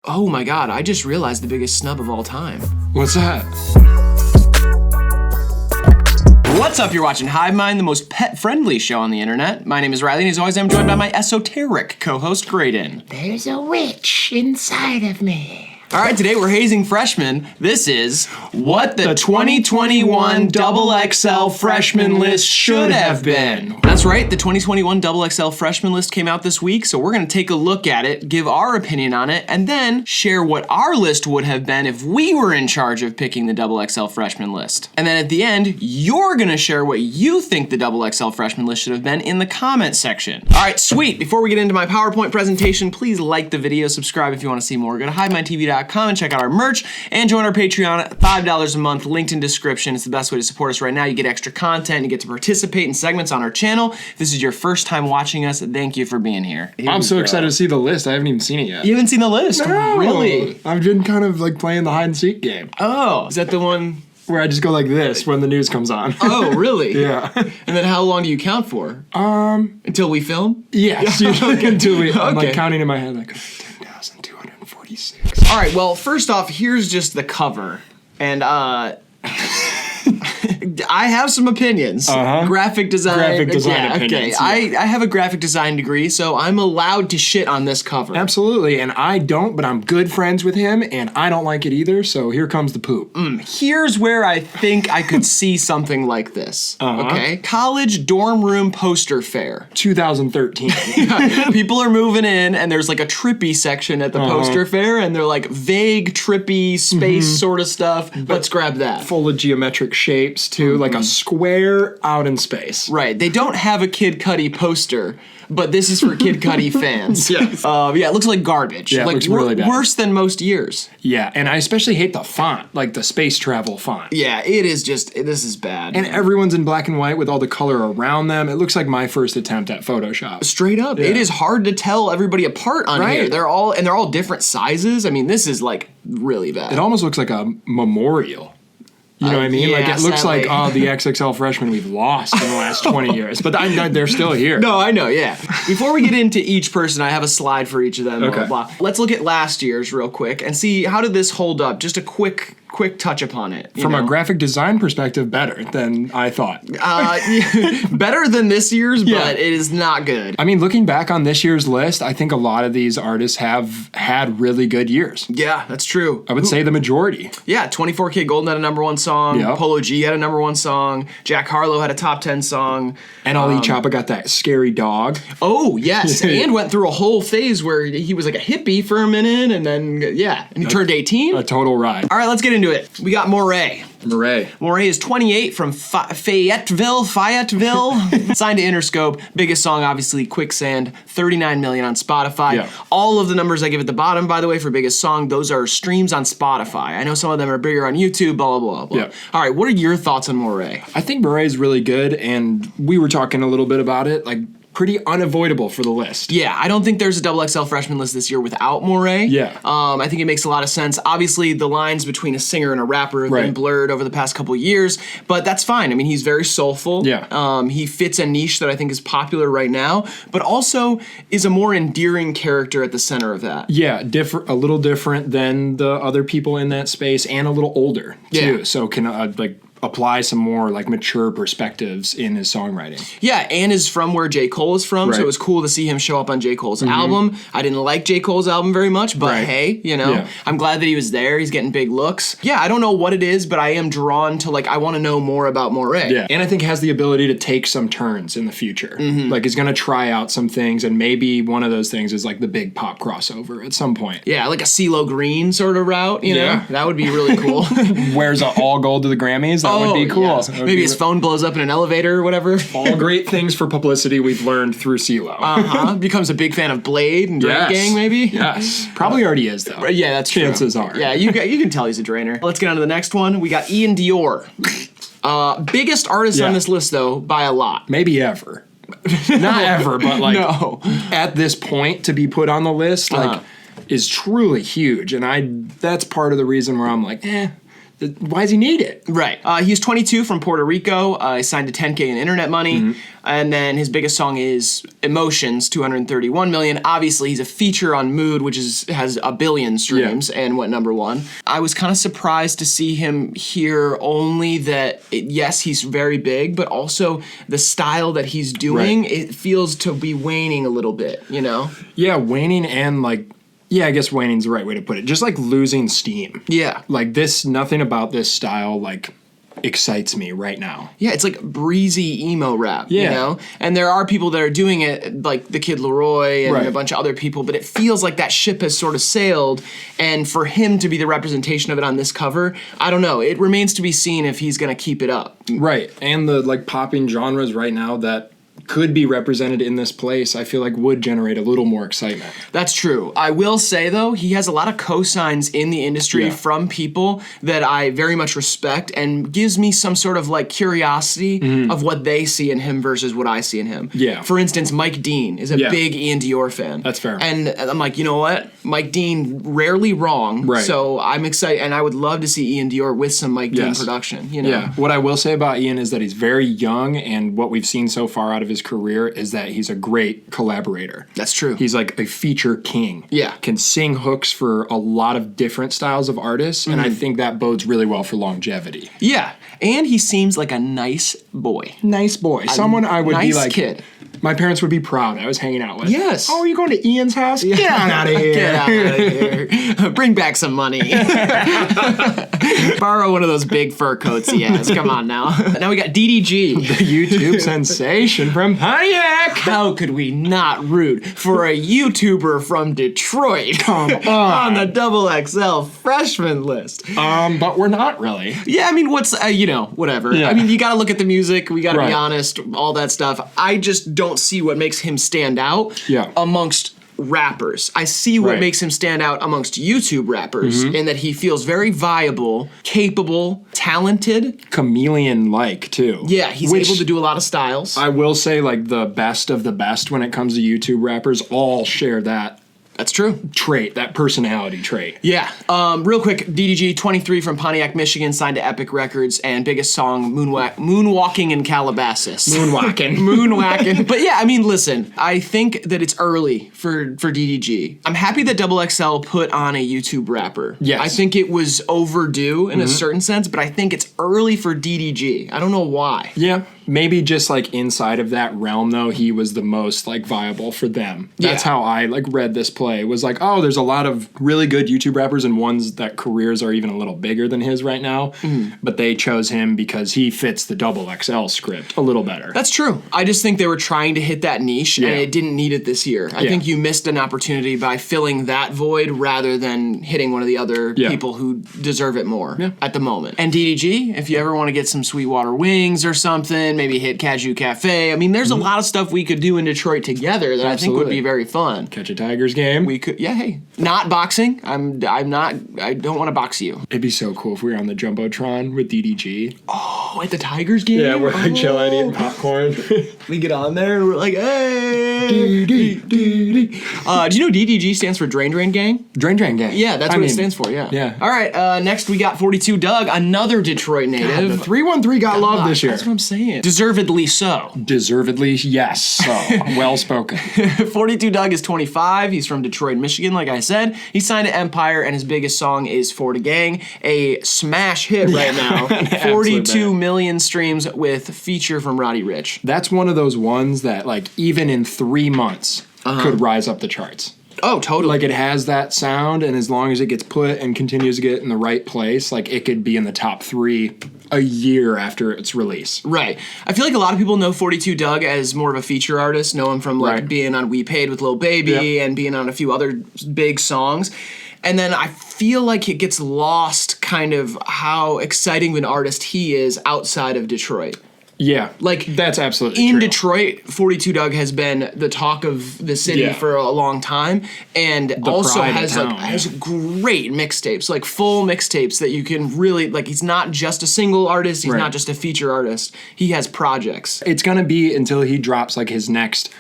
Oh my god, I just realized the biggest snub of all time. What's that? What's up? You're watching HIVEMIND, the most pet-friendly show on the internet. My name is Riley, and as always, I'm joined by my esoteric co-host, Graydon. There's a witch inside of me. All right, today we're hazing freshmen. This is what the 2021 XXL Freshman List should have been. That's right, the 2021 XXL Freshman List came out this week, so we're gonna take a look at it, give our opinion on it, and then share what our list would have been if we were in charge of picking the XXL Freshman List. And then at the end, you're gonna share what you think the XXL Freshman List should have been in the comment section. All right, sweet. Before we get into my PowerPoint presentation, please like the video, subscribe if you wanna see more. Go to HIVEMINDTV.com and check out our merch and join our Patreon at $5 a month, linked in description. It's the best way to support us right now. You get extra content, you get to participate in segments on our channel. If this is your first time watching us, thank you for being here. I'm so excited to see the list. I haven't even seen it yet. You haven't seen the list? No. Really? I've been kind of like playing the hide and seek game. Oh, is that the one? Where I just go like this when the news comes on. Oh, really? Yeah. And then how long do you count for? Until we film? Yes, usually until I'm Okay. like counting in my head like 10,246. All right, well, first off, here's just the cover. And, I have some opinions. Graphic design. Graphic design opinions, Okay. yeah. I have a graphic design degree, so I'm allowed to shit on this cover. Absolutely, and I don't, but I'm good friends with him, and I don't like it either, so here comes the poop. Here's where I think I could see something like this. Okay? College dorm room poster fair. 2013. People are moving in, and there's like a trippy section at the poster fair, and they're like vague, trippy, space sort of stuff. Let's grab that. Full of geometric shapes, too, like a square out in space. Right, they don't have a Kid Cudi poster, but this is for Kid Cudi fans. Yes. Yeah, it looks like garbage. Yeah, it like looks really bad. Worse than most years. Yeah, and I especially hate the font, like the space travel font. Yeah, it is just, this is bad. And everyone's in black and white with all the color around them. It looks like my first attempt at Photoshop. Straight up, it is hard to tell everybody apart on here. They're all different sizes. I mean, this is like really bad. It almost looks like a memorial. You know what I mean? yeah, like it looks sadly. like, the XXL freshmen we've lost in the last 20 years. But they're still here. No, I know, yeah. Before we get into each person, I have a slide for each of them. Okay. Blah, blah. Let's look at last year's real quick and see how did this hold up. Just a quick touch upon it. From a graphic design perspective, better than I thought. Better than this year's, Yeah. but it is not good. I mean, looking back on this year's list, I think a lot of these artists have had really good years. Yeah, that's true. I would say the majority. Yeah, 24K Golden had a #1 song. Yep. Polo G had a #1 song. Jack Harlow had a top 10 song. NLE Choppa got that scary dog. Oh, yes. And went through a whole phase where he was like a hippie for a minute, and then, and he turned 18. A total ride. All right, let's get into it. We got Moray. Moray. Moray is 28 from Fayetteville, signed to Interscope. Biggest song, obviously, Quicksand, 39 million on Spotify. Yeah. All of the numbers I give at the bottom, by the way, for biggest song, those are streams on Spotify. I know some of them are bigger on YouTube, blah, blah, blah, blah. Yeah. All right, what are your thoughts on Moray? I think Moray is really good, and we were talking a little bit about it, like pretty unavoidable for the list. Yeah, I don't think there's a XXL Freshman List this year without Moray. Yeah. I think it makes a lot of sense. Obviously, the lines between a singer and a rapper have been blurred over the past couple years, but that's fine. I mean, he's very soulful. Yeah. He fits a niche that I think is popular right now, but also is a more endearing character at the center of that. Yeah, a little different than the other people in that space, and a little older too. Yeah. So can apply some more like mature perspectives in his songwriting. Yeah, and is from where J. Cole is from, so it was cool to see him show up on J. Cole's album. I didn't like J. Cole's album very much, but hey, I'm glad that he was there. He's getting big looks. Yeah, I don't know what it is, but I am drawn to, I want to know more about Moray. Yeah, and I think has the ability to take some turns in the future. Like he's gonna try out some things, and maybe one of those things is like the big pop crossover at some point. Yeah, like a CeeLo Green sort of route, you know? That would be really cool. Wears all gold to the Grammys. That would be cool. Yes. Maybe his phone blows up in an elevator or whatever. All great things for publicity we've learned through CeeLo. Becomes a big fan of Blade and Drain Gang, maybe? Yes. Probably already is, though. Yeah, that's true. Chances are. Yeah, you can tell he's a drainer. Let's get on to the next one. We got Iann Dior. Biggest artist on this list, though, by a lot. Maybe ever. Not ever, but at this point to be put on the list, is truly huge. And that's part of the reason where I'm like, why does he need it? Right. He's 22 from Puerto Rico. He signed to 10K in internet money. And then his biggest song is Emotions, 231 million. Obviously, he's a feature on Mood, which has a billion streams and went #1. I was kind of surprised to see him here, only that, yes, he's very big, but also the style that he's doing, it feels to be waning a little bit, you know? Yeah, waning and like, yeah, I guess waning's the right way to put it. Just like losing steam. Yeah. Like nothing about this style like excites me right now. Yeah, it's like breezy emo rap, you know? And there are people that are doing it, like the Kid Leroy and a bunch of other people, but it feels like that ship has sort of sailed, and for him to be the representation of it on this cover, I don't know. It remains to be seen if he's going to keep it up. Right, and the like popping genres right now that could be represented in this place, I feel like would generate a little more excitement. That's true. I will say, though, he has a lot of cosigns in the industry from people that I very much respect, and gives me some sort of like curiosity of what they see in him versus what I see in him. Yeah. For instance, Mike Dean is a big Iann Dior fan. That's fair. And I'm like, you know what? Mike Dean, rarely wrong. Right. So I'm excited, and I would love to see Iann Dior with some Mike Dean production, you know? Yeah. What I will say about Ian is that he's very young, and what we've seen so far out of his career is that he's a great collaborator. That's true. He's like a feature king. Yeah. Can sing hooks for a lot of different styles of artists, and I think that bodes really well for longevity. Yeah. And he seems like a nice boy. Nice boy. Someone I would be like, kid. My parents would be proud I was hanging out with. Yes. Oh, are you going to Ian's house? Get out of here. Get out of here. Bring back some money. Borrow one of those big fur coats he has. Come on now. Now we got DDG. The YouTube sensation from Pontiac. How could we not root for a YouTuber from Detroit Come on on. the XXL Freshman List? But we're not really. Yeah, I mean, what's, whatever. Yeah. I mean, you gotta look at the music, we gotta be Right. honest, all that stuff. I just don't see what makes him stand out amongst rappers. I see what makes him stand out amongst YouTube rappers, in that he feels very viable, capable, talented. Chameleon-like, too. Yeah, he's able to do a lot of styles. I will say, like, the best of the best when it comes to YouTube rappers all share that That's true. trait, that personality trait. Yeah. Real quick, DDG, 23 from Pontiac, Michigan, signed to Epic Records, and biggest song, Moonwalking in Calabasas. Moonwalking. Moonwalking. But yeah, I mean, listen, I think that it's early for DDG. I'm happy that XXL put on a YouTube rapper. Yes. I think it was overdue in a certain sense, but I think it's early for DDG. I don't know why. Yeah. Maybe just like inside of that realm, though, he was the most like viable for them. That's how I like read this play. Was like, oh, there's a lot of really good YouTube rappers and ones that careers are even a little bigger than his right now. But they chose him because he fits the XXL script a little better. That's true. I just think they were trying to hit that niche, and it didn't need it this year. I think you missed an opportunity by filling that void rather than hitting one of the other people who deserve it more at the moment. And DDG, if you ever want to get some Sweetwater wings or something, maybe hit Cashew Cafe. I mean, there's a lot of stuff we could do in Detroit together that I think would be very fun. Catch a Tigers game. We could, hey, not boxing. I don't want to box you. It'd be so cool if we were on the Jumbotron with DDG. Oh, at the Tigers game? Yeah, we're like chilling, eating popcorn. We get on there and we're like, hey. Do you know DDG stands for Drain Drain Gang? Drain Drain Gang. Yeah, that's what it stands for, yeah. All right, next we got 42 Doug, another Detroit native. The 313 got love this year. That's what I'm saying. Deservedly so. Deservedly, yes. So, well spoken. 42 Doug is 25. He's from Detroit, Michigan, like I said. He signed to Empire, and his biggest song is For the Gang, a smash hit right now. 42 million streams with feature from Roddy Ricch. That's one of those ones that, like, even in 3 months could rise up the charts. Oh, totally. Like, it has that sound, and as long as it gets put and continues to get in the right place, like, it could be in the top 3 a year after its release. Right. I feel like a lot of people know 42 Doug as more of a feature artist, know him from, like, being on We Paid with Lil Baby and being on a few other big songs. And then I feel like it gets lost kind of how exciting of an artist he is outside of Detroit. Yeah, like that's absolutely in true. Detroit, 42 Doug has been the talk of the city for a long time, and also has has great mixtapes, like full mixtapes that you can really like. He's not just a single artist; he's not just a feature artist. He has projects. It's gonna be until he drops like his next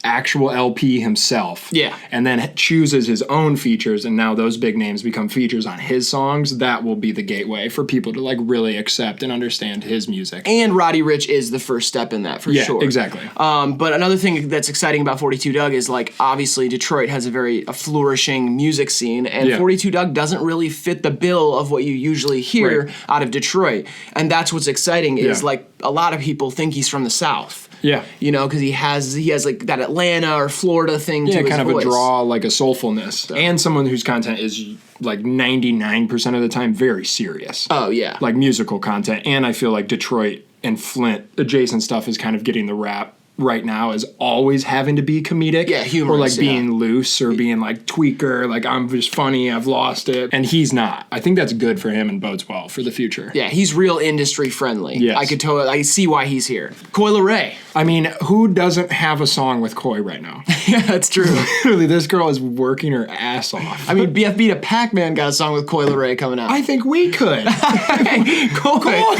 actual LP himself. Yeah. And then chooses his own features, and now those big names become features on his songs. That will be the gateway for people to like really accept and understand his music. And Roddy Ricch is the first step in that for sure. Yeah, exactly. But another thing that's exciting about 42 Dugg is like obviously Detroit has a flourishing music scene, and 42 Dugg doesn't really fit the bill of what you usually hear out of Detroit. And that's what's exciting is like a lot of people think he's from the South. Yeah. You know, because he has like that Atlanta or Florida thing to his kind of voice. a draw, like a soulfulness. And someone whose content is like 99% of the time very serious. Oh, yeah. Like musical content. And I feel like Detroit and Flint adjacent stuff is kind of getting the rap right now as always having to be comedic. Yeah, humorous. Or like being loose or being like tweaker, like I'm just funny, I've lost it. And he's not. I think that's good for him and bodes well for the future. Yeah, he's real industry friendly. Yes. I see why he's here. Coi Leray. I mean, who doesn't have a song with Koi right now? Yeah, that's true. Literally, this girl is working her ass off. I mean, BFB to Pac-Man got a song with Coi Leray coming out. I think we could. Coi.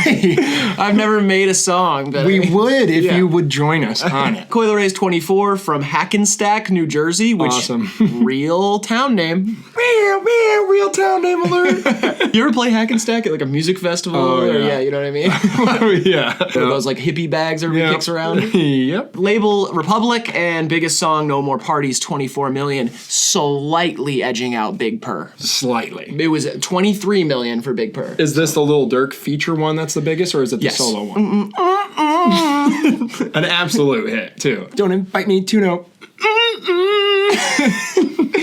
I've never made a song, but we would if you would join us on it. Coi Leray's 24 from Hackensack, New Jersey, which real town name. Real town name alert. You ever play Hackensack at like a music festival? Oh, or, yeah. You know what I mean? Yeah. Those like hippie bags everybody kicks around. Yep. Label Republic, and biggest song No More Parties, 24 million, slightly edging out Big Purr. Slightly. It was 23 million for Big Purr. Is this the Lil Durk feature one that's the biggest, or is it the solo one? An absolute hit, too. Don't invite me to no.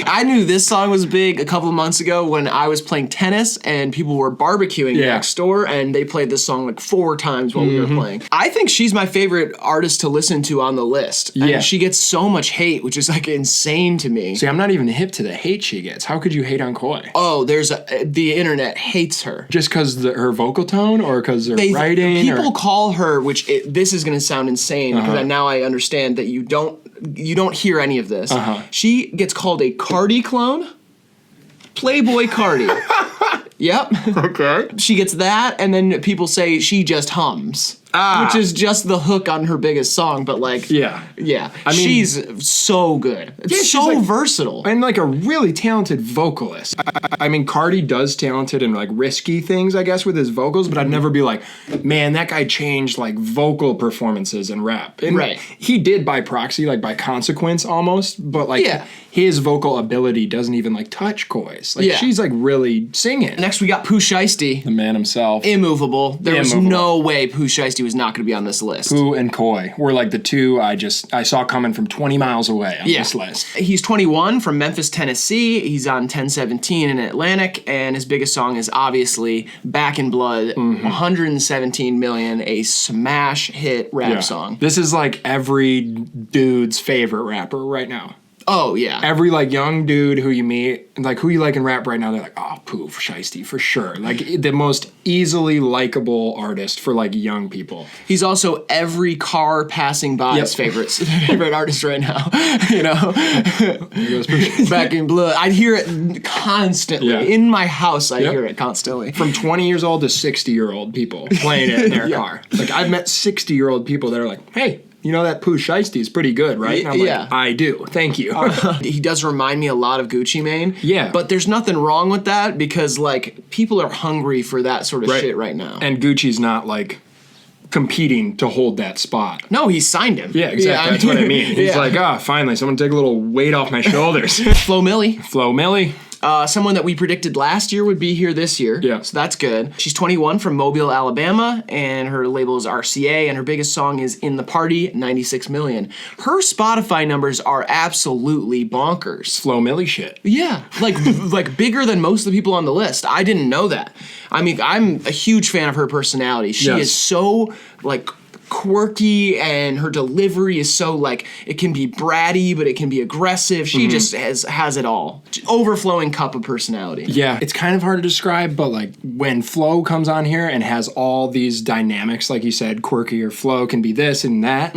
I knew this song was big a couple of months ago when I was playing tennis and people were barbecuing next door, and they played this song like 4 times while we were playing. I think she's my favorite artist to listen to on the list. And she gets so much hate, which is like insane to me. See, I'm not even hip to the hate she gets. How could you hate on Koi? Oh, the internet hates her. Just because her vocal tone, or because her writing? People call her, this is going to sound insane because now I understand that you don't hear any of this. She gets called a Cardi clone. Playboy Cardi. Yep. Okay. She gets that, and then people say she just hums. Which is just the hook on her biggest song, but like... Yeah. I mean, she's so good. So like, versatile. And like a really talented vocalist. I mean, Cardi does talented and like risky things, I guess, with his vocals, but I'd never be like, man, that guy changed like vocal performances in rap. And he did by proxy, like by consequence almost, but like his vocal ability doesn't even like touch Koi's. Like she's like really singing. Next we got Poo Shystee. The man himself. Immovable. There was no way Poo Shystee was not going to be on this list. Poo and Koi were like the two I saw coming from 20 miles away on this list. He's 21 from Memphis, Tennessee. He's on 1017 in Atlantic, and his biggest song is obviously Back in Blood, 117 million, a smash hit rap song. This is like every dude's favorite rapper right now. Oh, yeah. Every, like, young dude who you meet, like, who you like in rap right now, they're like, oh, Poo Shystee, for sure. Like, the most easily likable artist for, like, young people. He's also every car passing by's favorite artist right now, you know? Back in Blood. I hear it constantly. Yeah. In my house, I hear it constantly. From 20 years old to 60-year-old people playing it in their car. Like, I've met 60-year-old people that are like, hey, you know that Poo Shystee is pretty good, right? And I'm like, I do. Thank you. He does remind me a lot of Gucci Mane. Yeah. But there's nothing wrong with that because, like, people are hungry for that sort of shit right now. And Gucci's not, like, competing to hold that spot. No, he signed him. Yeah, exactly. That's what I mean. He's like, finally, someone take a little weight off my shoulders. Flo Milli. Flo Milli. Someone that we predicted last year would be here this year. Yeah. So that's good. She's 21 from Mobile, Alabama, and her label is RCA, and her biggest song is In the Party, 96 million. Her Spotify numbers are absolutely bonkers. Flo Milli shit. Yeah. Like bigger than most of the people on the list. I didn't know that. I mean, I'm a huge fan of her personality. She is so, like, quirky, and her delivery is so, like, it can be bratty, but it can be aggressive. She just has it all. Overflowing cup of personality. Yeah, it's kind of hard to describe, but, like, when Flo comes on here and has all these dynamics, like you said, quirky or Flo can be this and that,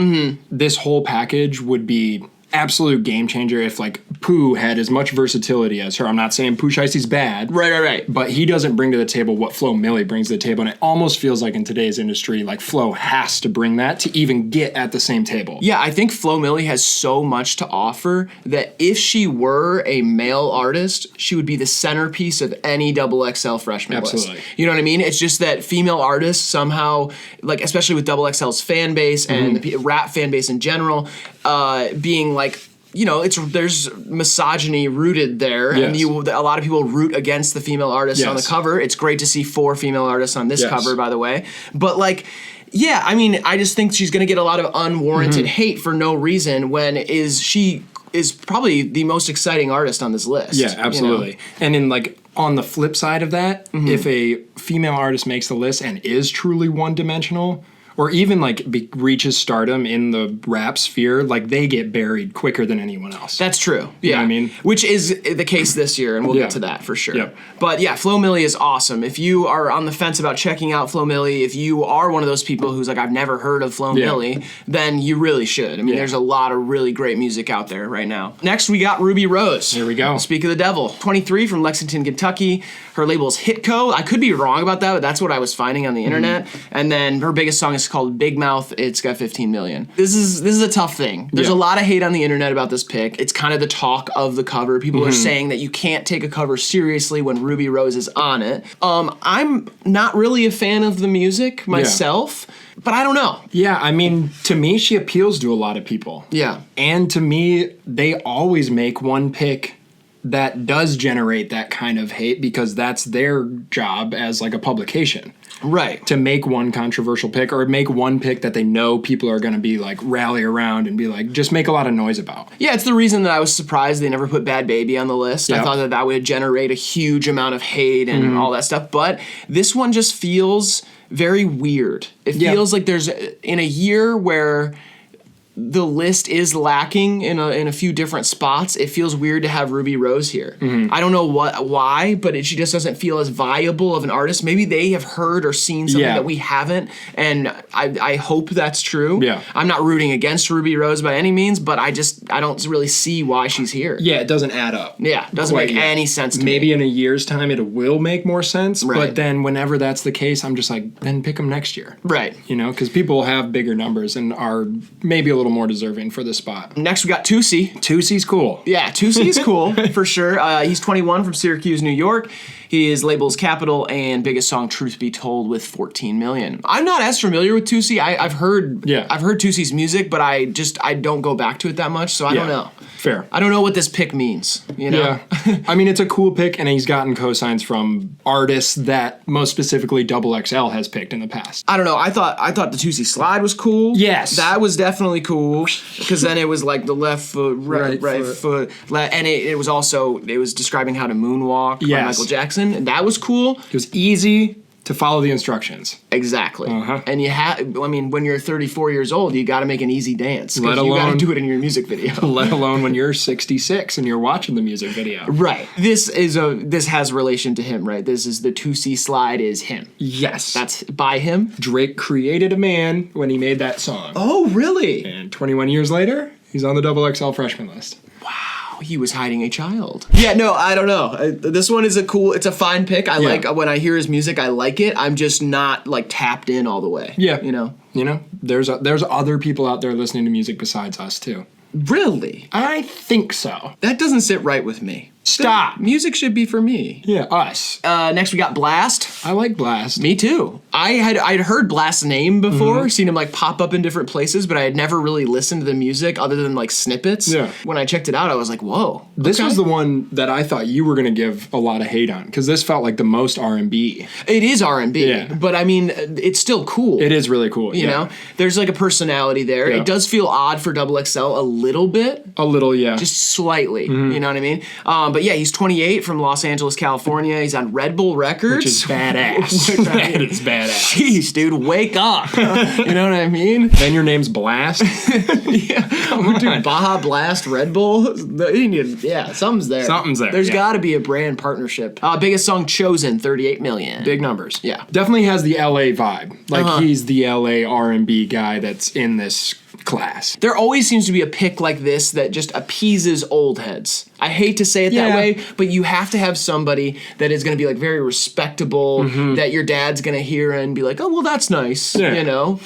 this whole package would be absolute game changer if, like, Poo had as much versatility as her. I'm not saying Poo Shystee's bad. Right. But he doesn't bring to the table what Flo Milli brings to the table. And it almost feels like in today's industry, like Flo has to bring that to even get at the same table. Yeah, I think Flo Milli has so much to offer that if she were a male artist, she would be the centerpiece of any XXL freshman list. Absolutely. You know what I mean? It's just that female artists somehow, like especially with XXL's fan base and the rap fan base in general, being like, you know, there's misogyny rooted there, and a lot of people root against the female artists on the cover. It's great to see 4 female artists on this cover, by the way. But like, yeah, I mean, I just think she's going to get a lot of unwarranted hate for no reason when she is probably the most exciting artist on this list. Yeah, absolutely. You know? And in like on the flip side of that, if a female artist makes the list and is truly one-dimensional, or even like reaches stardom in the rap sphere, like they get buried quicker than anyone else. That's true. You know what I mean? Which is the case this year, and we'll get to that for sure. Yep. But yeah, Flo Milli is awesome. If you are on the fence about checking out Flo Milli, if you are one of those people who's like, I've never heard of Flo Milli, then you really should. I mean, there's a lot of really great music out there right now. Next, we got Ruby Rose. Here we go. Speak of the devil. 23 from Lexington, Kentucky. Her label is Hitco. I could be wrong about that, but that's what I was finding on the internet. And then her biggest song is called Big Mouth. It's got 15 million. This is a tough thing. There's a lot of hate on the internet about this pick. It's kind of the talk of the cover. People are saying that you can't take a cover seriously when Ruby Rose is on it. I'm not really a fan of the music myself, but I don't know. Yeah, I mean, to me, she appeals to a lot of people. Yeah. And to me, they always make one pick that does generate that kind of hate because that's their job as like a publication. Right. To make one controversial pick or make one pick that they know people are going to be like rally around and be like, just make a lot of noise about. Yeah, it's the reason that I was surprised they never put Bad Baby on the list. I thought that would generate a huge amount of hate and all that stuff. But this one just feels very weird. It feels like there's, in a year where the list is lacking in a few different spots, it feels weird to have Ruby Rose here. I don't know why, but she just doesn't feel as viable of an artist. Maybe they have heard or seen something that we haven't, and I hope that's true. Yeah. I'm not rooting against Ruby Rose by any means, but I don't really see why she's here. Yeah, it doesn't add up. Yeah, it doesn't make any sense to me. Maybe in a year's time it will make more sense, Right. but then whenever that's the case, I'm just like, then pick them next year. Right. You know, because people have bigger numbers and are maybe a little more deserving for this spot. Next, we got Toosey. Toosey's cool. Yeah, Toosey's cool for sure. He's 21 from Syracuse, New York. His label's Capital and biggest song, Truth Be Told, with 14 million. I'm not as familiar with Toosey. I've heard Toosey's music, but I don't go back to it that much, so I don't know. Fair. I don't know what this pick means, you know? Yeah. I mean, it's a cool pick, and he's gotten cosigns from artists that most specifically XXL has picked in the past. I don't know. I thought the Toosey slide was cool. Yes. That was definitely cool, because then it was like the left foot, right foot, and it was describing how to moonwalk by Michael Jackson. And that was cool. It was easy to follow the instructions. Exactly. And when you're 34 years old, you got to make an easy dance. You got to do it in your music video. Let alone when you're 66 and you're watching the music video. Right. This has relation to him, right? This is the Toosey slide is him. Yes. That's by him. Drake created a man when he made that song. Oh, really? And 21 years later, he's on the XXL Freshman List. He was hiding a child. Yeah, no, I don't know. This one is it's a fine pick. I like, when I hear his music, I like it. I'm just not like tapped in all the way. Yeah. You know? There's other people out there listening to music besides us too. Really? I think so. That doesn't sit right with me. Stop. Music should be for me. Yeah, us. Next we got Blast. I like Blast. Me too. I'd heard Blast's name before, seen him like pop up in different places, but I had never really listened to the music other than like snippets. Yeah. When I checked it out, I was like, whoa. This was the one that I thought you were going to give a lot of hate on, because this felt like the most R&B. It is R&B, Yeah. but I mean, it's still cool. It is really cool. You know? There's like a personality there. Yeah. It does feel odd for XXL a little bit. A little, yeah. Just slightly, you know what I mean? But yeah, he's 28 from Los Angeles, California. He's on Red Bull Records. Which is badass. That is badass. Jeez, dude, wake up. You know what I mean? Then your name's Blast? Yeah, come on. Dude, Baja Blast, Red Bull. Yeah, something's there. Something's there. There's got to be a brand partnership. Biggest song chosen, 38 million. Big numbers. Yeah. Definitely has the LA vibe. Like he's the LA R&B guy that's in this class. There always seems to be a pick like this that just appeases old heads. I hate to say it that way, but you have to have somebody that is going to be like very respectable, that your dad's going to hear and be like, oh, well, that's nice. You know,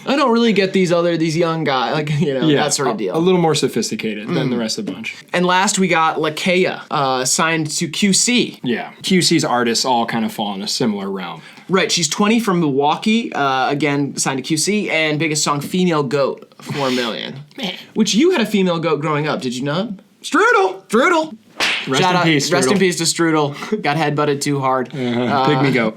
I don't really get these young guys, like, you know, that sort of deal. A little more sophisticated than the rest of the bunch. And last we got Lakay, signed to QC. Yeah. QC's artists all kind of fall in a similar realm. Right, she's 20 from Milwaukee, again, signed to QC, and biggest song, Female Goat, 4 million. Which you had a female goat growing up, did you not? Strudel! Rest in peace, Strudel. Rest in peace to Strudel. Got headbutted too hard. Pygmy goat.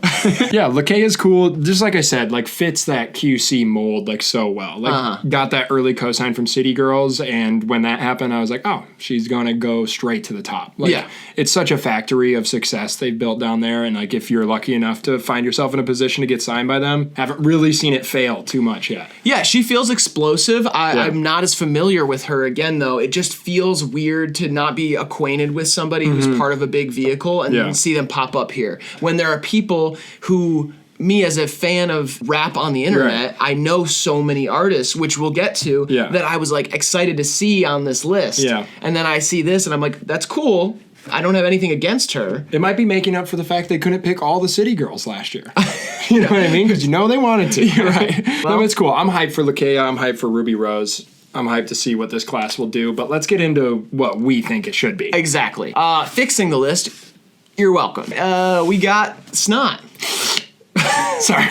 Yeah, Lakay is cool. Just like I said, like fits that QC mold like so well. Like got that early cosign from City Girls, and when that happened, I was like, oh, she's gonna go straight to the top. Like, it's such a factory of success they've built down there, and like if you're lucky enough to find yourself in a position to get signed by them, haven't really seen it fail too much yet. Yeah, she feels explosive. I'm not as familiar with her again though. It just feels weird to not be acquainted with somebody who's part of a big vehicle and then see them pop up here. When there are people who, me as a fan of rap on the internet, I know so many artists, which we'll get to, that I was like excited to see on this list. And then I see this and I'm like, that's cool. I don't have anything against her. It might be making up for the fact they couldn't pick all the City Girls last year. You know what I mean? Because you know they wanted to. You're right. Well, no, it's cool. I'm hyped for Lakay. I'm hyped for Ruby Rose. I'm hyped to see what this class will do, but let's get into what we think it should be. Exactly. Fixing the list, you're welcome. We got Snot. Sorry.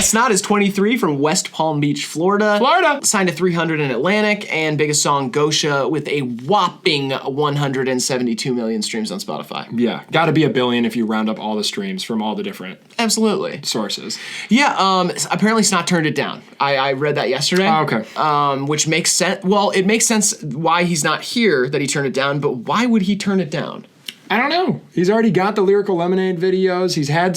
Snot is 23 from West Palm Beach, Florida. Signed to 300 in Atlantic, and biggest song, Gosha, with a whopping 172 million streams on Spotify. Yeah, gotta be a billion if you round up all the streams from all the different sources. Yeah, apparently Snot turned it down. I read that yesterday. Oh, okay. Which makes sense. Well, it makes sense why he's not here, that he turned it down, but why would he turn it down? I don't know. He's already got the Lyrical Lemonade videos. He's had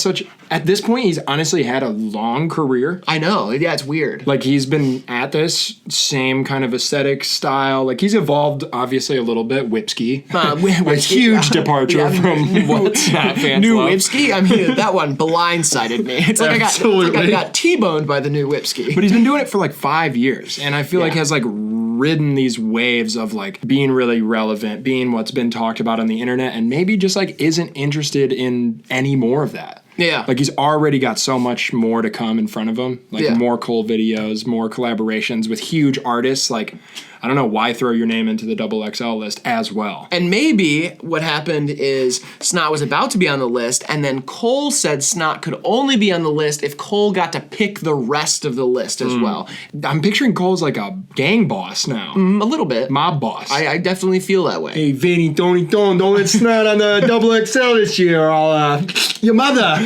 at this point, he's honestly had a long career. I know. Yeah, it's weird. Like, he's been at this same kind of aesthetic style. Like, he's evolved, obviously, a little bit. Whipsky. A huge departure from what Snot fans New love. Whipsky? I mean, that one blindsided me. It's like I got T-boned by the new Whipsky. But he's been doing it for like 5 years. And I feel like has like ridden these waves of like being really relevant, being what's been talked about on the internet, and maybe just like isn't interested in any more of that. Yeah. Like, he's already got so much more to come in front of him. Like, more cool videos, more collaborations with huge artists. Like, I don't know why throw your name into the XXL list as well. And maybe what happened is Snot was about to be on the list, and then Cole said Snot could only be on the list if Cole got to pick the rest of the list as well. I'm picturing Cole's like a gang boss now. A little bit. Mob boss. I definitely feel that way. Hey, Vinny, Tony, don't let Snot on the XXL this year, or I'll, your mother.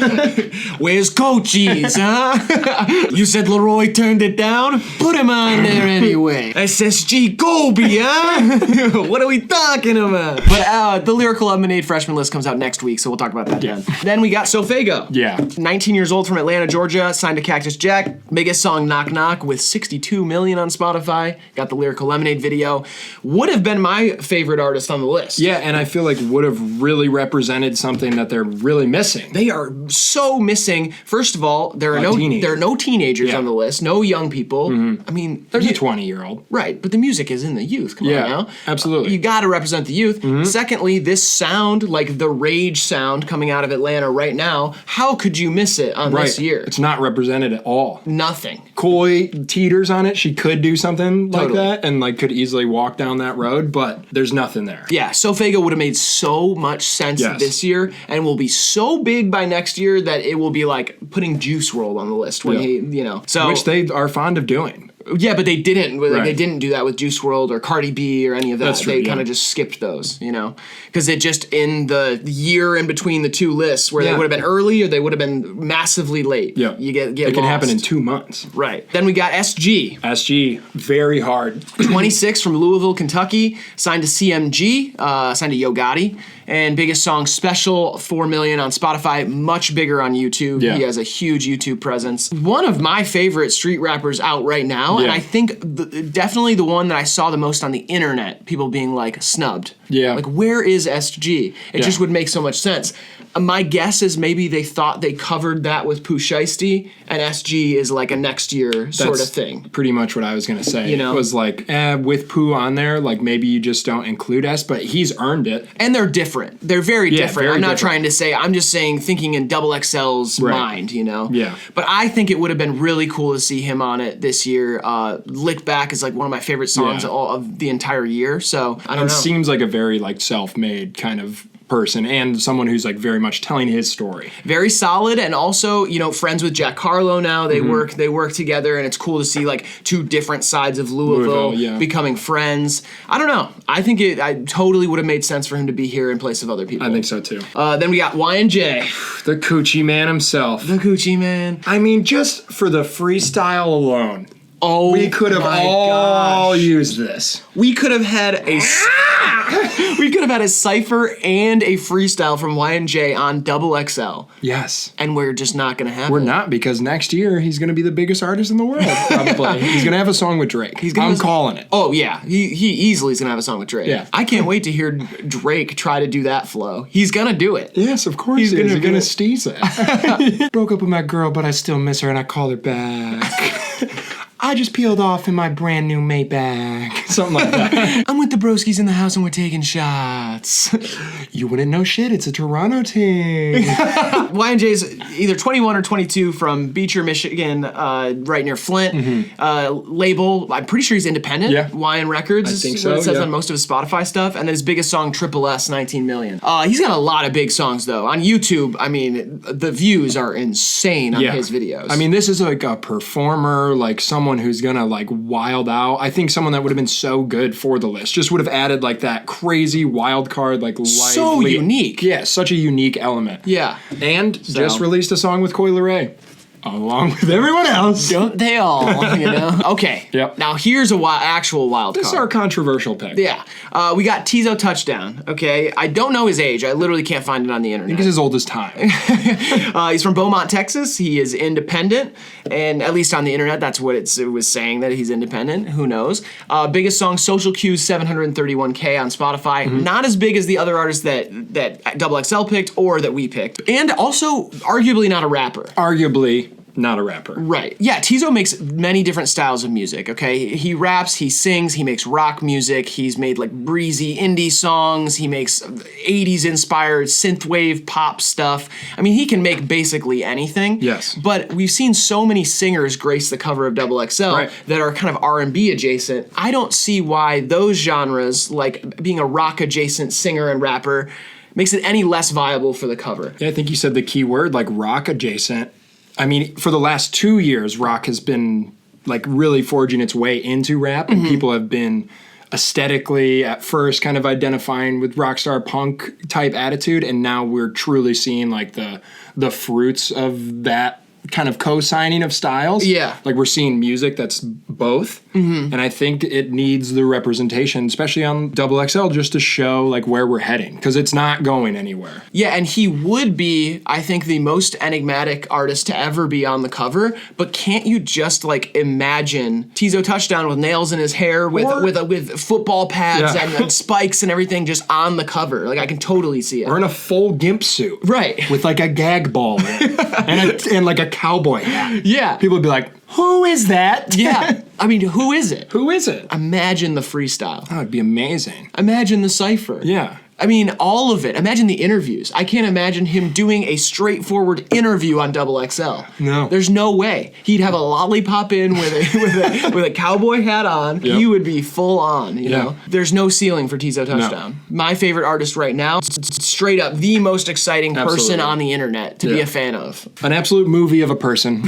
Where's Cochise, huh? You said Leroy turned it down? Put him on there anyway. SSG Gobi, huh? What are we talking about? But the Lyrical Lemonade Freshman List comes out next week, so we'll talk about that then. Then we got Sofago. Yeah. 19 years old from Atlanta, Georgia, signed to Cactus Jack. Biggest song, Knock Knock, with 62 million on Spotify. Got the Lyrical Lemonade video. Would have been my favorite artist on the list. Yeah, and I feel like would have really represented something that they're really missing. They are so missing. First of all, there are no teenagers on the list, no young people. I mean, there's a 20-year-old. Right, but the music is in the youth. Come on now. Absolutely. You got to represent the youth. Secondly, this sound, like the rage sound coming out of Atlanta right now, how could you miss it on this year? It's not represented at all. Nothing. Koi teeters on it. She could do something like that and like could easily walk down that road, but there's nothing there. Yeah, Sofago would have made so much sense this year and will be so big by next year that it will be like putting Juice WRLD on the list when he, so which they are fond of doing. Yeah, but they didn't. Like, they didn't do that with Juice WRLD or Cardi B or any of that. That's true, they kind of just skipped those, because it just in the year in between the two lists where they would have been early or they would have been massively late. Yeah, you get it can happen in 2 months. Right. Then we got SG. SG, very hard. 26 from Louisville, Kentucky, signed to CMG, signed to Yo Gotti, and biggest song, Special, 4 million on Spotify, much bigger on YouTube. He has a huge YouTube presence. One of my favorite street rappers out right now. know? And Yeah. I think definitely the one that I saw the most on the internet, people being like, snubbed. Yeah. Like, where is SG? It just would make so much sense. My guess is maybe they thought they covered that with Poo Shystee, and SG is like a next year sort of thing. Pretty much what I was going to say. You know? It was like, with Poo on there, like maybe you just don't include S, but he's earned it. And they're different. They're very different. very I'm not different. trying to say, I'm just saying thinking in Double XL's mind, you know? Yeah. But I think it would have been really cool to see him on it this year. Lick Back is like one of my favorite songs of the entire year, so I don't know. Seems like a very like self-made kind of person and someone who's like very much telling his story. Very solid, and also, you know, friends with Jack Harlow now. They Mm-hmm. work together, and it's cool to see like two different sides of Louisville becoming friends. I don't know. I think I totally would have made sense for him to be here in place of other people. I think so too. Then we got Y&J. The Coochie Man himself. The Coochie Man. I mean, just for the freestyle alone, Oh, we could have all used this. We could have had a cipher and a freestyle from Y&J on Double XL, Yes. and we're just not gonna have it. We're not, because next year he's going to be the biggest artist in the world, probably. He's going to have a song with Drake. I'm calling it. Oh yeah, he easily is gonna have a song with Drake. Yeah. I can't wait to hear Drake try to do that flow. He's gonna do it. Yes, of course He's he is. gonna He's going to do steeze it. Broke up with my girl, but I still miss her and I call her back. I just peeled off in my brand new Maybach. Something like that. I'm with the broskies in the house and we're taking shots. You wouldn't know shit. It's a Toronto team. Y&J's either 21 or 22 from Beecher, Michigan, right near Flint. Label, I'm pretty sure he's independent. Yeah. YN Records I think is what it so, says yeah. on most of his Spotify stuff. And then his biggest song, Triple S, 19 million. He's got a lot of big songs, though. On YouTube, I mean, the views are insane on his videos. I mean, this is like a performer, like someone who's gonna like wild out. I think someone that would have been so good for the list just would have added like that crazy wild card, like so lively- unique. Yeah, such a unique element. Yeah. And just released a song with Coi Leray, along with everyone else. Don't they all, you know? Okay. Yep. Now here's a actual wild card. This is our controversial pick. Yeah. We got Teezo Touchdown, okay? I don't know his age. I literally can't find it on the internet. He's as old as time. He's from Beaumont, Texas. He is independent, and at least on the internet, that's what it was saying, that he's independent. Who knows? Biggest song, Social Cues, 731K on Spotify. Not as big as the other artists that Double XL picked or that we picked. And also, arguably not a rapper. Arguably not a rapper. Right. Yeah, Teezo makes many different styles of music, okay? He raps, he sings, he makes rock music, he's made like breezy indie songs, he makes 80s inspired synthwave pop stuff. I mean, he can make basically anything. Yes. But we've seen so many singers grace the cover of Double XL that are kind of R&B adjacent. I don't see why those genres, like being a rock adjacent singer and rapper, makes it any less viable for the cover. Yeah, I think you said the key word, like rock adjacent. I mean, for the last 2 years, rock has been like really forging its way into rap, and people have been aesthetically at first kind of identifying with rockstar punk type attitude, and now we're truly seeing like the fruits of that kind of co-signing of styles. Yeah. Like we're seeing music that's both. And I think it needs the representation, especially on Double XL, just to show like where we're heading, because it's not going anywhere. Yeah, and he would be, I think, the most enigmatic artist to ever be on the cover. But can't you just like imagine Teezo Touchdown with nails in his hair, with football pads and spikes and everything, just on the cover? Like I can totally see it. Or in a full gimp suit. Right. With like a gag ball in it. and like a cowboy hat. Yeah. People would be like, who is that? Yeah. I mean, who is it? Who is it? Imagine the freestyle. That would be amazing. Imagine the cipher. Yeah. I mean, all of it. Imagine the interviews. I can't imagine him doing a straightforward interview on Double XL. No. There's no way. He'd have a lollipop in with a cowboy hat on. Yep. He would be full on, you know? There's no ceiling for Teezo Touchdown. My favorite artist right now, straight up the most exciting person Absolutely. on the internet to be a fan of. An absolute movie of a person.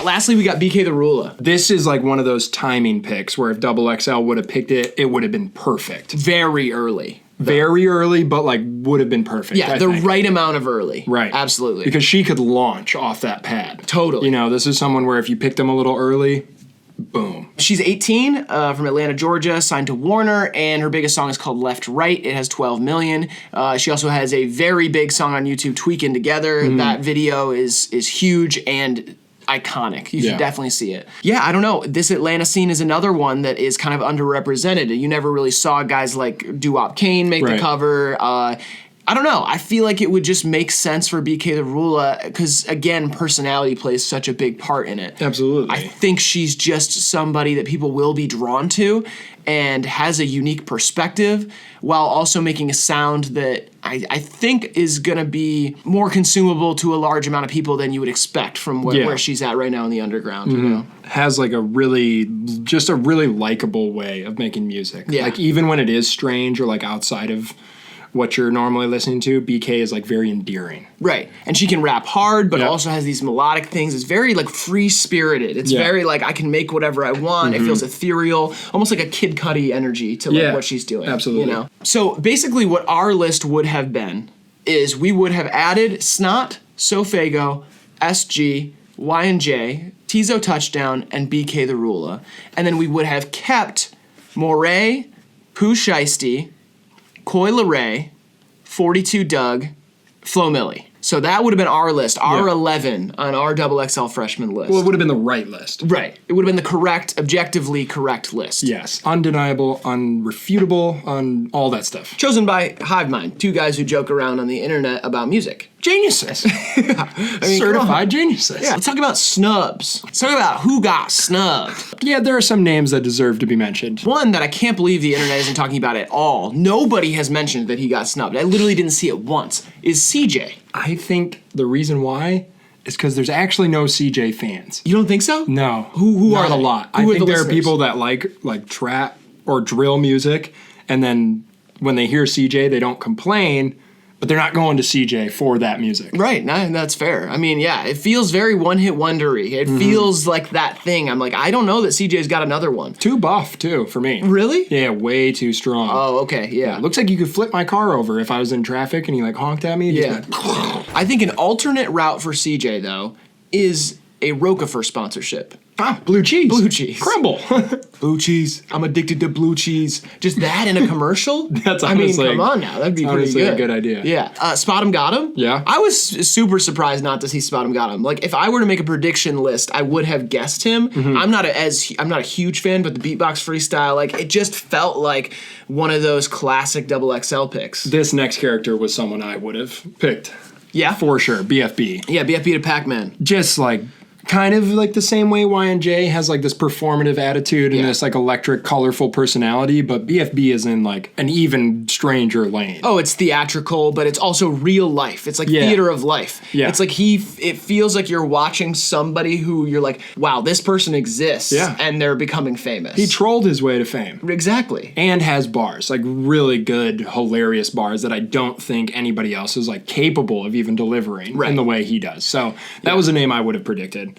Lastly, we got BK the Ruler. This is like one of those timing picks where if Double XL would have picked it, it would have been perfect. Very early. Very early, but like would have been perfect. Yeah, I the think. right amount of early. Right. Absolutely. Because she could launch off that pad. Totally. You know, this is someone where if you picked them a little early, boom. She's 18, from Atlanta, Georgia, signed to Warner, and her biggest song is called Left Right. It has 12 million. She also has a very big song on YouTube, Tweaking Together. That video is huge, and iconic. You should definitely see it. Yeah, I don't know. This Atlanta scene is another one that is kind of underrepresented. You never really saw guys like Doo-Wop Kane make the cover. I don't know. I feel like it would just make sense for BK the Rula because, again, personality plays such a big part in it. Absolutely. I think she's just somebody that people will be drawn to and has a unique perspective while also making a sound that I think is going to be more consumable to a large amount of people than you would expect from where she's at right now in the underground. You know? Has like a really likable way of making music. Yeah. Like even when it is strange or like outside of what you're normally listening to, BK is like very endearing. Right. And she can rap hard, but also has these melodic things. It's very like free spirited. It's very like I can make whatever I want. It feels ethereal, almost like a Kid Cudi energy to like what she's doing. Absolutely. You know? So basically what our list would have been is we would have added Snot, Sofago, SG, Y&J, Teezo Touchdown, and BK the Rula. And then we would have kept Moray, Poo Shystee, Coi Leray, 42 Doug, Flo Milli. So that would have been our list, our 11 on our XXL Freshman List. Well, it would have been the right list. Right. It would have been the correct, objectively correct list. Yes. Undeniable, unrefutable, on all that stuff. Chosen by HIVEMIND, two guys who joke around on the internet about music. Geniuses. Certified geniuses. Yeah. Let's talk about snubs. Let's talk about who got snubbed. Yeah, there are some names that deserve to be mentioned. One that I can't believe the internet isn't talking about at all. Nobody has mentioned that he got snubbed. I literally didn't see it once. Is CJ. I think the reason why is because there's actually no CJ fans. You don't think so? No. Who Not are they? a lot. Who I are think the there listeners? are people that like trap or drill music, and then when they hear CJ, they don't complain, but they're not going to CJ for that music. Right, that's fair. I mean, yeah, it feels very one-hit wondery. It feels like that thing. I'm like, I don't know that CJ's got another one. Too buff, too, for me. Really? Yeah, way too strong. Oh, okay, yeah. Looks like you could flip my car over if I was in traffic and he like honked at me. Yeah. I think an alternate route for CJ, though, is a Roquefort sponsorship. Ah, blue cheese. Blue cheese. Crumble. Blue cheese. I'm addicted to blue cheese. Just that in a commercial? That's I mean, honestly- come on now. That'd be pretty honestly good. a good idea. Yeah. Spot 'em got 'em? Yeah. I was super surprised not to see Spot 'em got 'em. Like, if I were to make a prediction list, I would have guessed him. I'm not a huge fan, but the beatbox freestyle, like, it just felt like one of those classic XXL picks. This next character was someone I would have picked. Yeah? For sure. BFB. Yeah, BFB to Pac-Man. Just like kind of like the same way Y&J has like this performative attitude and Yeah. this like electric, colorful personality, but BFB is in like an even stranger lane. Oh, it's theatrical, but it's also real life. It's like theater of life. Yeah. It's like it feels like you're watching somebody who you're like, wow, this person exists. Yeah. And they're becoming famous. He trolled his way to fame. Exactly. And has bars, like really good, hilarious bars that I don't think anybody else is like capable of even delivering in the way he does. So that was a name I would have predicted.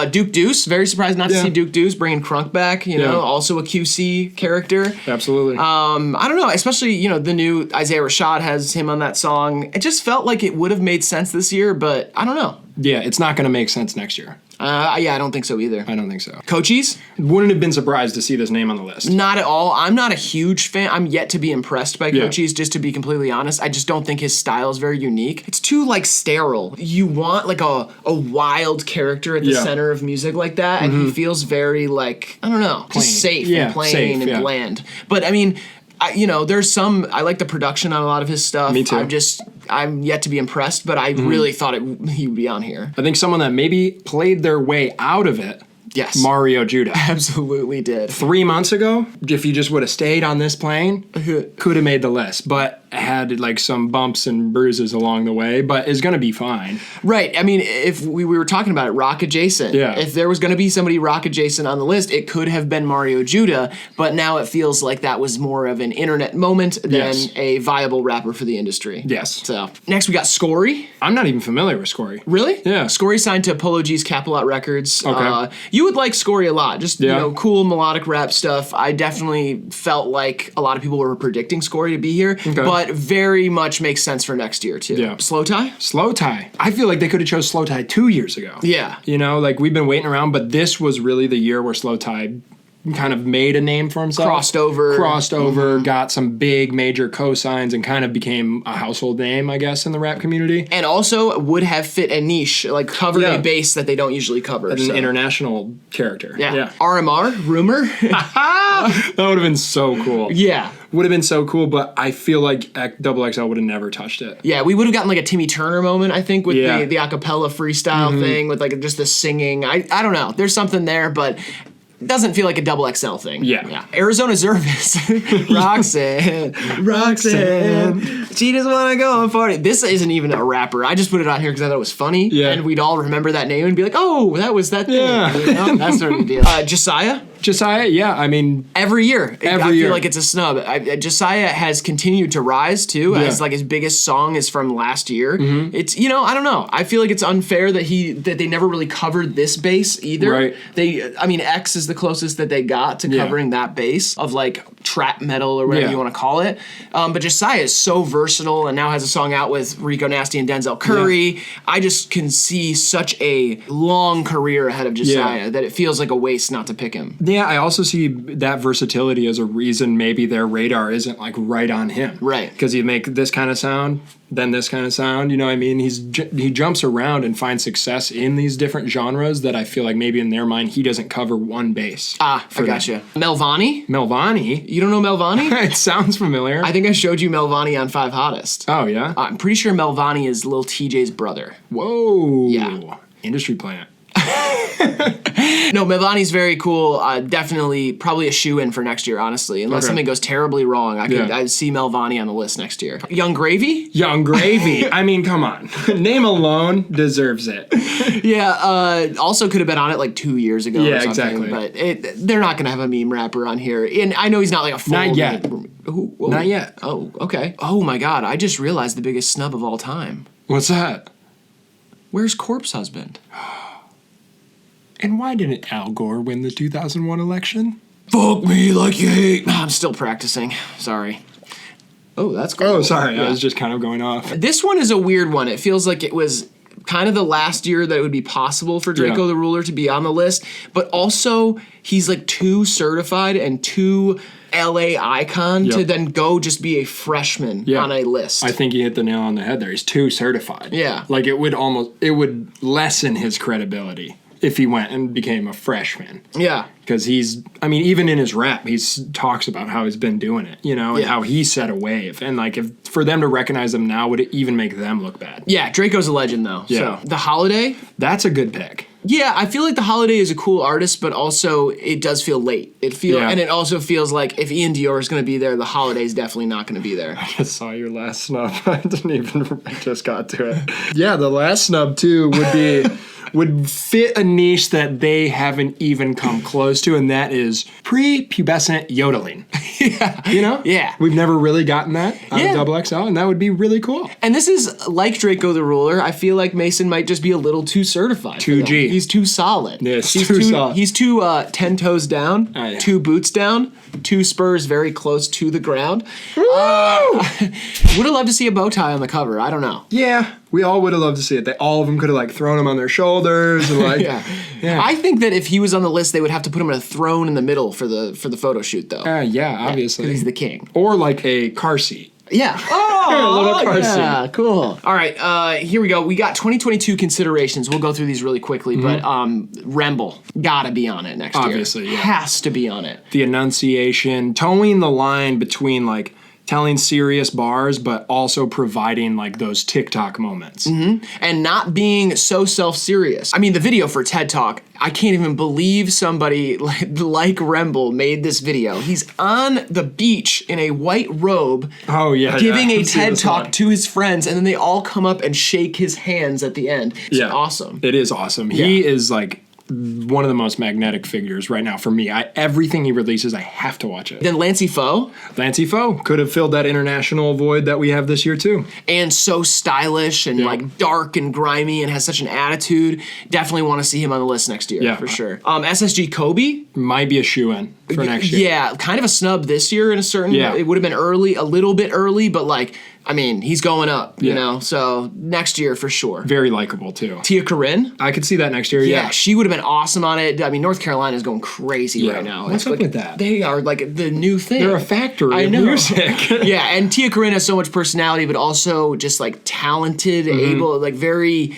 Duke Deuce, very surprised not to see Duke Deuce bringing Crunk back, you know, also a QC character. Absolutely. I don't know, especially, you know, the new Isaiah Rashad has him on that song. It just felt like it would have made sense this year, but I don't know. Yeah, it's not going to make sense next year. Yeah, I don't think so either. I don't think so. Coachies? Wouldn't have been surprised to see this name on the list. Not at all. I'm not a huge fan. I'm yet to be impressed by Yeah. Coachies, just to be completely honest. I just don't think his style is very unique. It's too, like, sterile. You want, like, a wild character at the center of music like that, and he feels very, like, I don't know, just safe and plain and bland. But, I mean, you know, I like the production on a lot of his stuff. Me too. I'm yet to be impressed, but I really thought he would be on here. I think someone that maybe played their way out of it. Yes. Mario Judah. Absolutely did. 3 months ago, if he just would have stayed on this plane, could have made the list, but had like some bumps and bruises along the way, but is going to be fine. Right. I mean, if we were talking about it, rock adjacent. Yeah. If there was going to be somebody rock adjacent on the list, it could have been Mario Judah, but now it feels like that was more of an internet moment than a viable rapper for the industry. Yes. So next we got Scory. I'm not even familiar with Scory. Really? Yeah. Scory signed to Polo G's Capilot Records. Okay. You would like Scory a lot. Just, you know, cool melodic rap stuff. I definitely felt like a lot of people were predicting Scory to be here, but very much makes sense for next year, too. Yeah. Slow Tie? Slow Tie. I feel like they could have chose Slow Tie 2 years ago. Yeah. You know, like we've been waiting around, but this was really the year where Slow Tie kind of made a name for himself. Crossed over, got some big major cosigns, and kind of became a household name, I guess, in the rap community. And also would have fit a niche, like covered a base that they don't usually cover. An international character. Yeah. RMR, Rumor. That would have been so cool. Yeah. Would have been so cool, but I feel like XXL would have never touched it. Yeah, we would have gotten like a Timmy Turner moment, I think, with the acapella freestyle thing, with like just the singing. I don't know. There's something there, but it doesn't feel like a XXL thing. Yeah. Arizona Zervis. Roxanne. She just want to go and party. This isn't even a rapper. I just put it on here because I thought it was funny. Yeah. And we'd all remember that name and be like, oh, that was that thing. Yeah. You know? That sort of deal. Josiah, yeah, I mean... Every year. I feel like it's a snub. Josiah has continued to rise, too, as like his biggest song is from last year. Mm-hmm. It's, I don't know. I feel like it's unfair that they never really covered this base either. Right. X is the closest that they got to covering that base of like trap metal or whatever you want to call it. But Josiah is so versatile and now has a song out with Rico Nasty and Denzel Curry. Yeah. I just can see such a long career ahead of Josiah that it feels like a waste not to pick him. Yeah, I also see that versatility as a reason maybe their radar isn't like right on him. Right. Because you make this kind of sound, then this kind of sound, you know what I mean? He jumps around and finds success in these different genres that I feel like maybe in their mind he doesn't cover one base. I gotcha. Melvani? Melvani? You don't know Melvani? It sounds familiar. I think I showed you Melvani on 5 Hottest. Oh, yeah? I'm pretty sure Melvani is Lil TJ's brother. Whoa. Yeah. Industry plant. No, Melvani's very cool. Definitely, probably a shoe-in for next year, honestly. Unless something goes terribly wrong, I'd see Melvani on the list next year. Young Gravy? Young Gravy. I mean, come on. Name alone deserves it. Yeah, also could have been on it like 2 years ago or something. Exactly. But they're not going to have a meme rapper on here. And I know he's not like a full... Not yet. Not yet. Oh, okay. Oh my God, I just realized the biggest snub of all time. What's that? Where's Corpse Husband? And why didn't Al Gore win the 2001 election? Fuck me like you hate. I'm still practicing. Sorry. Oh, that's cool. Oh, sorry. I was just kind of going off. This one is a weird one. It feels like it was kind of the last year that it would be possible for Draco the Ruler to be on the list, but also he's like too certified and too LA icon to then go just be a freshman on a list. I think you hit the nail on the head there. He's too certified. Yeah. Like it would lessen his credibility if he went and became a freshman. Yeah. Because even in his rap, he talks about how he's been doing it, and how he set a wave. And like, if for them to recognize him now, would it even make them look bad? Yeah, Draco's a legend though. Yeah. So, The Holiday? That's a good pick. Yeah, I feel like The Holiday is a cool artist, but also it does feel late. And it also feels like if Iann Dior is going to be there, The Holiday is definitely not going to be there. I just saw your last snub. I just got to it. Yeah, the last snub too would fit a niche that they haven't even come close to, and that is prepubescent yodeling. Yeah. We've never really gotten that out of XXL, and that would be really cool. And this is like Draco the Ruler. I feel like Mason might just be a little too certified. 2G. He's too solid. Yes, he's too solid. He's too 10 toes down, 2 boots down, 2 spurs very close to the ground. Would have loved to see a bow tie on the cover. I don't know. Yeah. We all would have loved to see it. All of them could have like thrown him on their shoulders and like. Yeah. I think that if he was on the list, they would have to put him in a throne in the middle for the photo shoot, though. Yeah, obviously. Because he's the king. Or like a car seat. Yeah. Oh, a little car seat. Yeah, cool. All right, here we go. We got 2022 considerations. We'll go through these really quickly, but Remble gotta be on it next year. Obviously, yeah. Has to be on it. The enunciation, towing the line between like telling serious bars, but also providing like those TikTok moments. Mm-hmm. And not being so self-serious. I mean, the video for TED Talk, I can't even believe somebody like Remble made this video. He's on the beach in a white robe. Oh, yeah. Giving a TED Talk to his friends, and then they all come up and shake his hands at the end. It's awesome. It is awesome. Yeah. He is like one of the most magnetic figures right now for me. Everything he releases, I have to watch it. Then Lancey Foe. Lancey Foe could have filled that international void that we have this year too. And so stylish and like dark and grimy and has such an attitude. Definitely want to see him on the list next year for sure. SSG Kobe might be a shoe-in for next year. Yeah, kind of a snub this year in a certain. Yeah. It would have been early, a little bit early, but like. I mean, he's going up, so next year for sure. Very likable, too. Tia Corinne? I could see that next year, yeah. She would have been awesome on it. I mean, North Carolina is going crazy right now. What's It's up with that? They are like the new thing. They're a factory I of know. music. Yeah, and Tia Carrere has so much personality, but also just like talented, able, like very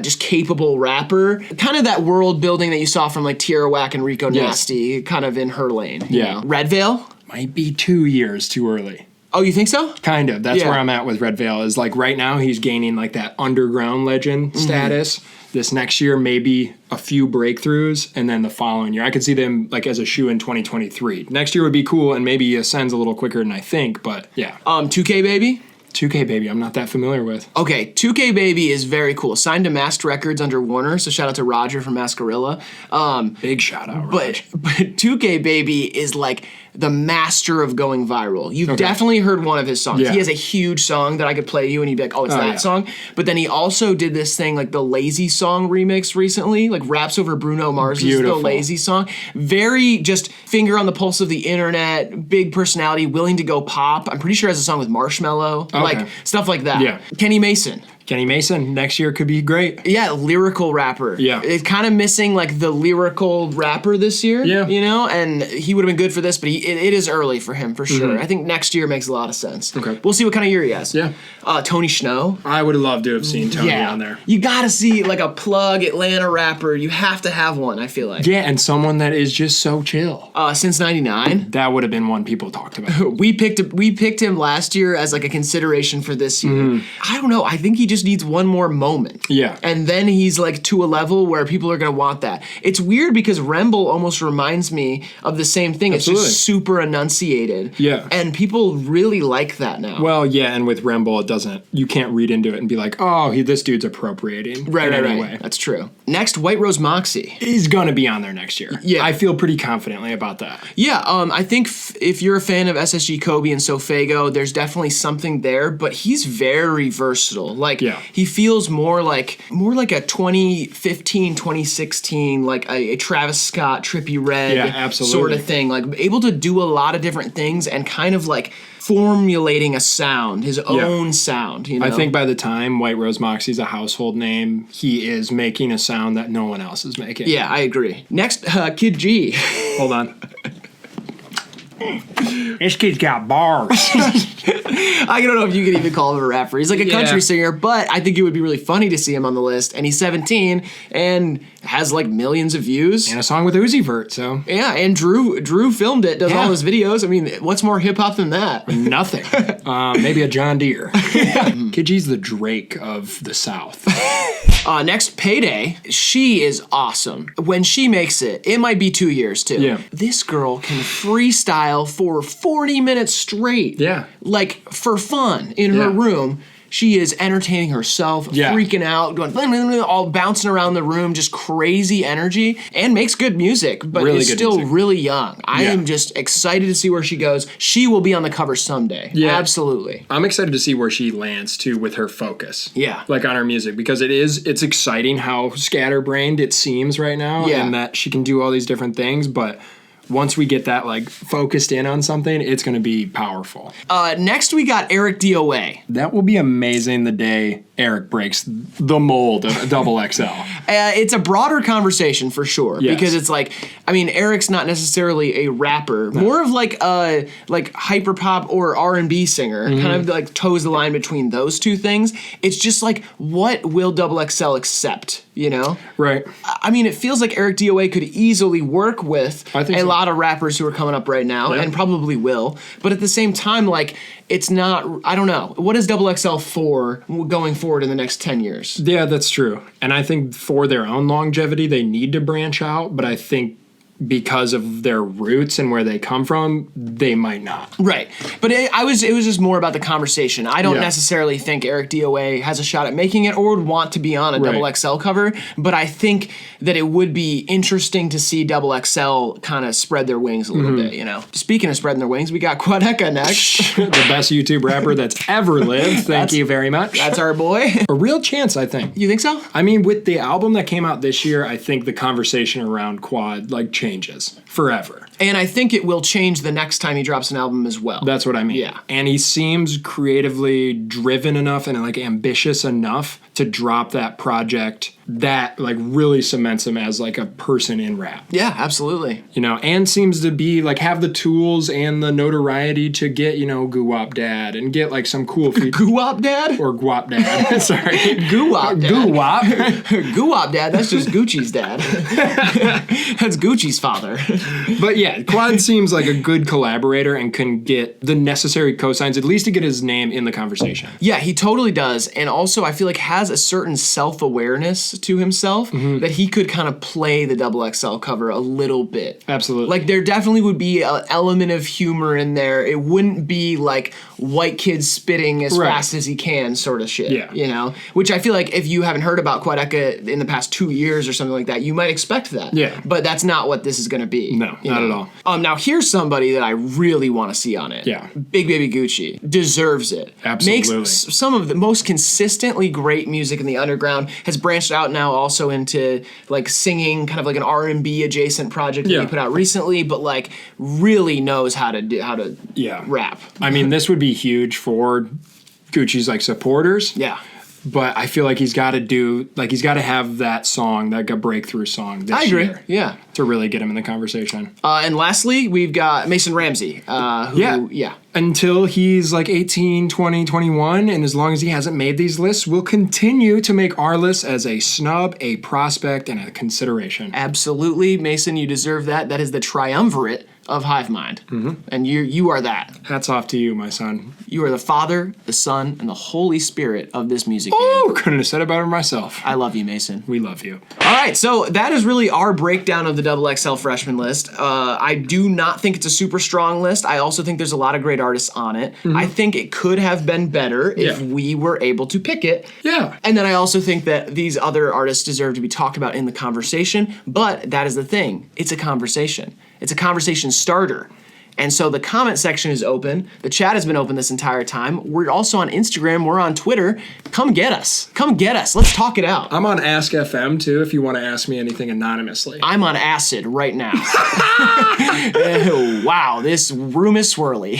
just capable rapper. Kind of that world building that you saw from like Tierra Whack and Rico Nasty, kind of in her lane. You know? Red Veil? Might be 2 years too early. Oh, you think so? Kind of. That's where I'm at with Red Veil. Is like right now he's gaining like that underground legend status. This next year, maybe a few breakthroughs, and then the following year, I could see them like as a shoe in 2023. Next year would be cool, and maybe he ascends a little quicker than I think. But yeah, 2K Baby. 2K Baby, I'm not that familiar with. Okay, 2K Baby is very cool. Signed to Masked Records under Warner, so shout out to Roger from Mascarilla. Big shout out, But 2K Baby is like the master of going viral. You've definitely heard one of his songs. Yeah. He has a huge song that I could play you and you'd be like, oh, it's that song. But then he also did this thing like the Lazy Song remix recently, like raps over Bruno Mars' The Lazy Song. Very just finger on the pulse of the internet, big personality, willing to go pop. I'm pretty sure he has a song with Marshmello, like stuff like that. Yeah. Kenny Mason. Kenny Mason, next year could be great. Yeah, lyrical rapper. Yeah. It's kind of missing like the lyrical rapper this year. Yeah. You know, and he would have been good for this, but it is early for him for sure. I think next year makes a lot of sense. Okay. We'll see what kind of year he has. Yeah. Tony Snow. I would have loved to have seen Tony on there. You gotta see like a plug Atlanta rapper. You have to have one, I feel like. Yeah, and someone that is just so chill. Since '99. That would have been one people talked about. We picked him last year as like a consideration for this year. I don't know. I think he just needs one more moment. Yeah. And then he's like to a level where people are going to want that. It's weird because Remble almost reminds me of the same thing. Absolutely. It's just super enunciated. Yeah. And people really like that now. Well, yeah, and with Remble, you can't read into it and be like, oh, this dude's appropriating. Right. Way. That's true. Next, White Rose Moxie. He's going to be on there next year. Yeah. I feel pretty confidently about that. Yeah, I think if you're a fan of SSG Kobe and Sofago, there's definitely something there, but he's very versatile. Like, he feels more like a 2015, 2016, like a Travis Scott, Trippie Redd sort of thing. Like, able to do a lot of different things and kind of like formulating a sound, his own sound. You know? I think by the time White Rose Moxie's a household name, he is making a sound that no one else is making. Yeah, I agree. Next, Kid G. Hold on. This kid's got bars. I don't know if you could even call him a rapper. He's like a country singer, but I think it would be really funny to see him on the list. And he's 17 and has like millions of views. And a song with Uzi Vert, so. Yeah, and Drew filmed it, does all his videos. I mean, what's more hip hop than that? Nothing. Maybe a John Deere. Kid G's the Drake of the South. Next, Payday. She is awesome. When she makes it, it might be 2 years too. Yeah. This girl can freestyle for 40 minutes straight. Yeah. Like for fun in her room. She is entertaining herself, freaking out, going blah, blah, blah, all bouncing around the room, just crazy energy, and makes good music, but really is still really young. I am just excited to see where she goes. She will be on the cover someday. Yeah. Absolutely. I'm excited to see where she lands too with her focus. Yeah. Like on her music, because it's exciting how scatterbrained it seems right now, and that she can do all these different things, but once we get that like focused in on something, it's going to be powerful. Next we got Eric DOA. That will be amazing the day Eric breaks the mold of XXL. It's a broader conversation for sure, because it's like, I mean, Eric's not necessarily a rapper, more of like a hyperpop or R&B singer, kind of like toes the line between those two things. It's just like, what will XXL accept, you know? Right. I mean, it feels like Eric DOA could easily work with a lot of rappers who are coming up right now, and probably will, but at the same time, like, it's not, I don't know. What is XXL for going forward in the next 10 years? Yeah, that's true. And I think for their own longevity, they need to branch out, but I think because of their roots and where they come from, they might not. Right. But it was just more about the conversation. I don't necessarily think Eric DOA has a shot at making it or would want to be on a XXL cover, but I think that it would be interesting to see XXL kind of spread their wings a little bit, you know. Speaking of spreading their wings, we got Quadeca next. The best YouTube rapper that's ever lived. Thank you very much. That's our boy. A real chance, I think. You think so? I mean, with the album that came out this year, I think the conversation around Quad, like, changes forever. And I think it will change the next time he drops an album as well. That's what I mean. Yeah. And he seems creatively driven enough and like ambitious enough to drop that project that like really cements him as like a person in rap. Yeah, absolutely. You know, and seems to be like have the tools and the notoriety to get, you know, Guwap Dad and get like some cool features. Guwap Dad? Or Guap Dad. Sorry. Guwap Dad. Guwap. Guwap Dad, that's just Gucci's dad. That's Gucci's father. But yeah, Quad seems like a good collaborator and can get the necessary cosigns, at least to get his name in the conversation. Yeah, he totally does. And also, I feel like has a certain self-awareness to himself that he could kind of play the XXL cover a little bit. Absolutely. Like, there definitely would be an element of humor in there. It wouldn't be like white kids spitting as fast as he can sort of shit. Yeah. You know? Which I feel like if you haven't heard about Quadeca in the past 2 years or something like that, you might expect that. Yeah. But that's not what this is going to be. No, not at all. Now, here's somebody that I really want to see on it. Yeah. Big Baby Gucci. Deserves it. Absolutely. Makes some of the most consistently great music in the underground. Has branched out now also into like singing, kind of like an R&B adjacent project that he put out recently, but like really knows how to rap. I mean, this would be huge for Gucci's like supporters. Yeah. But I feel like he's got to have that song, like a breakthrough song this I agree. year. Yeah. To really get him in the conversation. And lastly, we've got Mason Ramsey. Until he's like 18, 20, 21, and as long as he hasn't made these lists, we'll continue to make our list as a snub, a prospect, and a consideration. Absolutely. Mason, you deserve that. That is the triumvirate of HIVEMIND. And you are that. Hats off to you, my son. You are the Father, the Son, and the Holy Spirit of this music Oh, band. couldn't have said it better myself. I love you, Mason. We love you. All right, so that is really our breakdown of the XXL Freshman List. I do not think it's a super strong list. I also think there's a lot of great artists on it. I think it could have been better if we were able to pick it. Yeah. And then I also think that these other artists deserve to be talked about in the conversation, but that is the thing. It's a conversation. It's a conversation starter. And so the comment section is open. The chat has been open this entire time. We're also on Instagram. We're on Twitter. Come get us. Come get us. Let's talk it out. I'm on Ask FM too if you want to ask me anything anonymously. I'm on acid right now. Oh, wow, this room is swirly.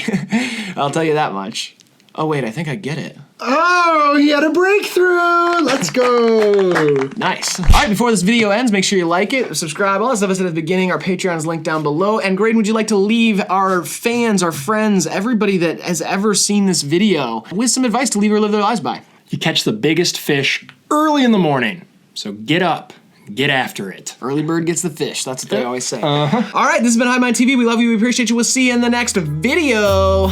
I'll tell you that much. Oh, wait, I think I get it. Oh, he had a breakthrough. Let's go. Nice. All right, before this video ends, make sure you like it, subscribe, all that stuff I said at the beginning. Our Patreon is linked down below. And Graydon, would you like to leave our fans, our friends, everybody that has ever seen this video with some advice to leave or live their lives by? You catch the biggest fish early in the morning. So get up, get after it. Early bird gets the fish. That's what they always say. All right, this has been HIVEMIND TV. We love you. We appreciate you. We'll see you in the next video.